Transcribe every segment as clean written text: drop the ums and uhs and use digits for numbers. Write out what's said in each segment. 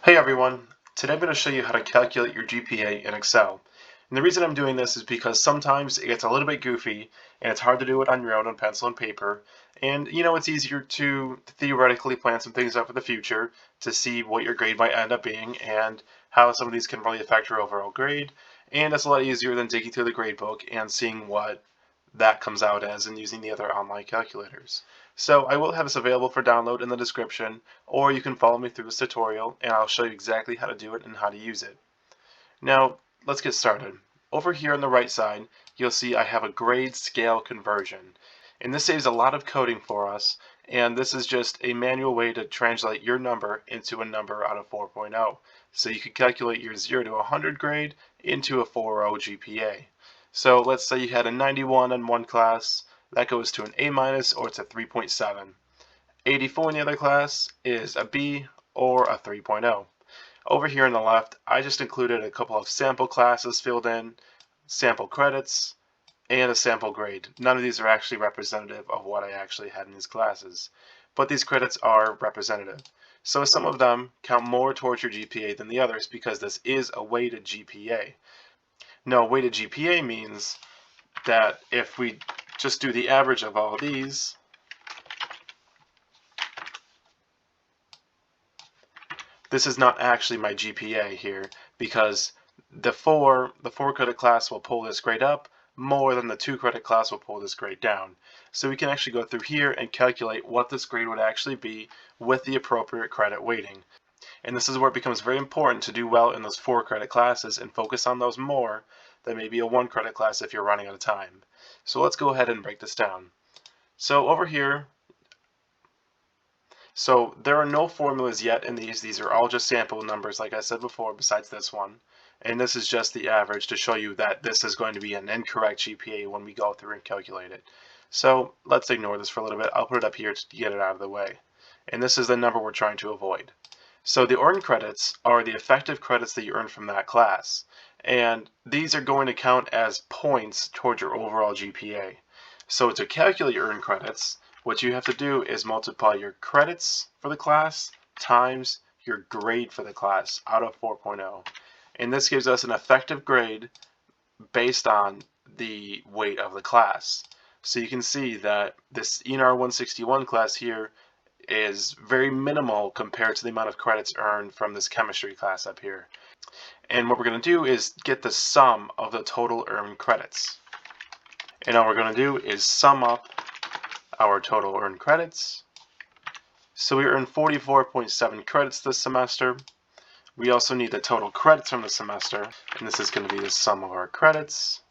Hey everyone, today I'm going to show you how to calculate your GPA in Excel. And the reason I'm doing this is because sometimes it gets a little bit goofy and it's hard to do it on your own on pencil and paper. And it's easier to theoretically plan some things out for the future to see what your grade might end up being and how some of these can really affect your overall grade. And it's a lot easier than digging through the gradebook and seeing what that comes out as and using the other online calculators. So I will have this available for download in the description, or you can follow me through this tutorial and I'll show you exactly how to do it and how to use it. Now, let's get started. Over here on the right side, you'll see I have a grade scale conversion. And this saves a lot of coding for us, and this is just a manual way to translate your number into a number out of 4.0. So you could calculate your 0 to 100 grade into a 4.0 GPA. So let's say you had a 91 in one class, that goes to an A minus or it's a 3.7. 84 in the other class is a B or a 3.0. Over here on the left, I just included a couple of sample classes filled in, sample credits, and a sample grade. None of these are actually representative of what I actually had in these classes, but these credits are representative. So some of them count more towards your GPA than the others because this is a weighted GPA. Now, weighted GPA means that if we just do the average of all of these, this is not actually my GPA here because the four credit class will pull this grade up more than the 2 credit class will pull this grade down. So we can actually go through here and calculate what this grade would actually be with the appropriate credit weighting. And this is where it becomes very important to do well in those 4 credit classes and focus on those more than maybe a 1 credit class if you're running out of time. So let's go ahead and break this down. So over here, so there are no formulas yet in these. These are all just sample numbers, like I said before, besides this one. And this is just the average to show you that this is going to be an incorrect GPA when we go through and calculate it. So let's ignore this for a little bit. I'll put it up here to get it out of the way. And this is the number we're trying to avoid. So the earned credits are the effective credits that you earn from that class. And these are going to count as points towards your overall GPA. So to calculate your earned credits, what you have to do is multiply your credits for the class times your grade for the class out of 4.0. And this gives us an effective grade based on the weight of the class. So you can see that this ENR 161 class here is very minimal compared to the amount of credits earned from this chemistry class up here. And what we're going to do is get the sum of the total earned credits. And all we're going to do is sum up our total earned credits. So we earned 44.7 credits this semester. We also need the total credits from the semester, and this is going to be the sum of our credits.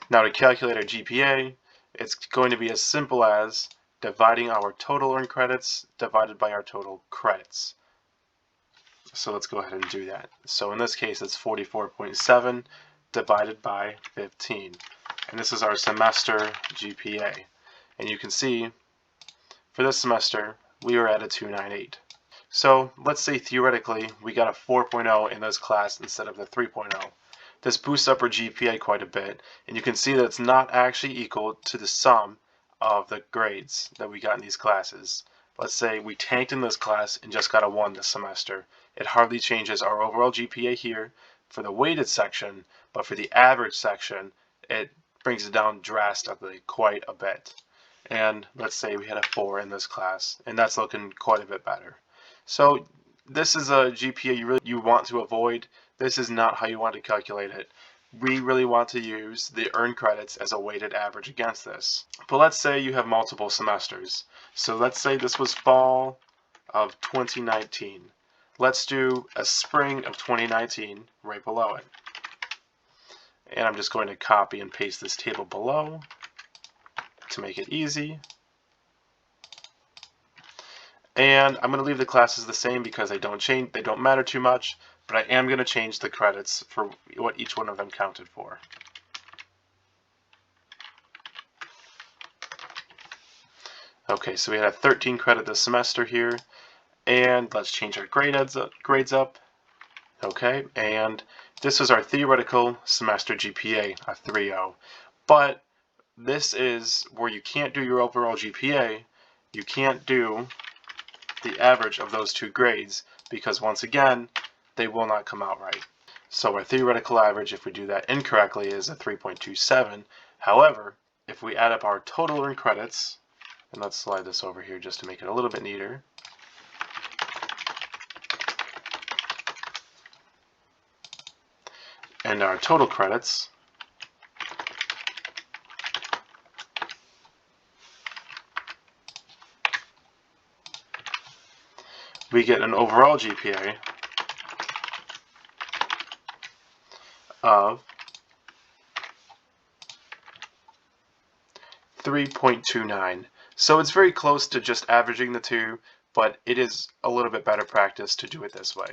Now to calculate our GPA, it's going to be as simple as dividing our total earned credits divided by our total credits. So let's go ahead and do that. So in this case, it's 44.7 divided by 15. And this is our semester GPA. And you can see for this semester, we were at a 298. So let's say theoretically, we got a 4.0 in this class instead of the 3.0. This boosts up our GPA quite a bit. And you can see that it's not actually equal to the sum of the grades that we got in these classes. Let's say we tanked in this class and just got a 1 this semester. It hardly changes our overall GPA here for the weighted section, but for the average section, it brings it down drastically quite a bit. And let's say we had a 4 in this class, and that's looking quite a bit better. So this is a GPA you want to avoid. This is not how you want to calculate it. We really want to use the earned credits as a weighted average against this. But let's say you have multiple semesters. So let's say this was fall of 2019. Let's do a spring of 2019 right below it. And I'm just going to copy and paste this table below to make it easy. And I'm going to leave the classes the same because they don't matter too much, but I am going to change the credits for what each one of them counted for. Okay, so we had a 13 credit this semester here, and let's change our grades up. Okay, and this was our theoretical semester GPA, a 3.0. But this is where you can't do your overall GPA, you can't do the average of those 2 grades because once again, they will not come out right. So our theoretical average, if we do that incorrectly, is a 3.27. However, if we add up our total earned credits, and let's slide this over here just to make it a little bit neater. And our total credits, we get an overall GPA of 3.29. So it's very close to just averaging the two, but it is a little bit better practice to do it this way.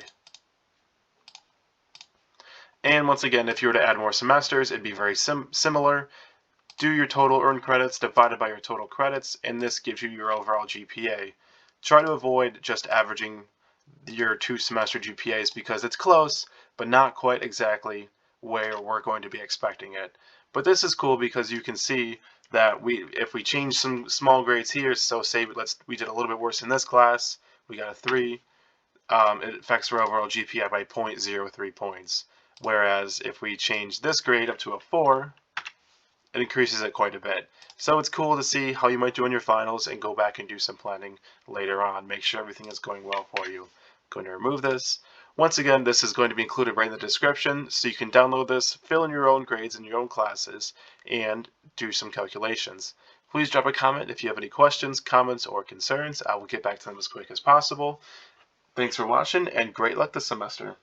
And once again, if you were to add more semesters, it'd be very similar. Do your total earned credits divided by your total credits, and this gives you your overall GPA. Try to avoid just averaging your 2-semester GPAs because it's close, but not quite exactly where we're going to be expecting it. But this is cool because you can see that if we change some small grades here, so say we did a little bit worse in this class, we got a 3, it affects our overall GPA by 0.03 points. Whereas if we change this grade up to a 4, it increases it quite a bit. So it's cool to see how you might do in your finals and go back and do some planning later on. Make sure everything is going well for you. I'm going to remove this. Once again, this is going to be included right in the description, so you can download this, fill in your own grades in your own classes, and do some calculations. Please drop a comment if you have any questions, comments, or concerns. I will get back to them as quick as possible. Thanks for watching, and great luck this semester.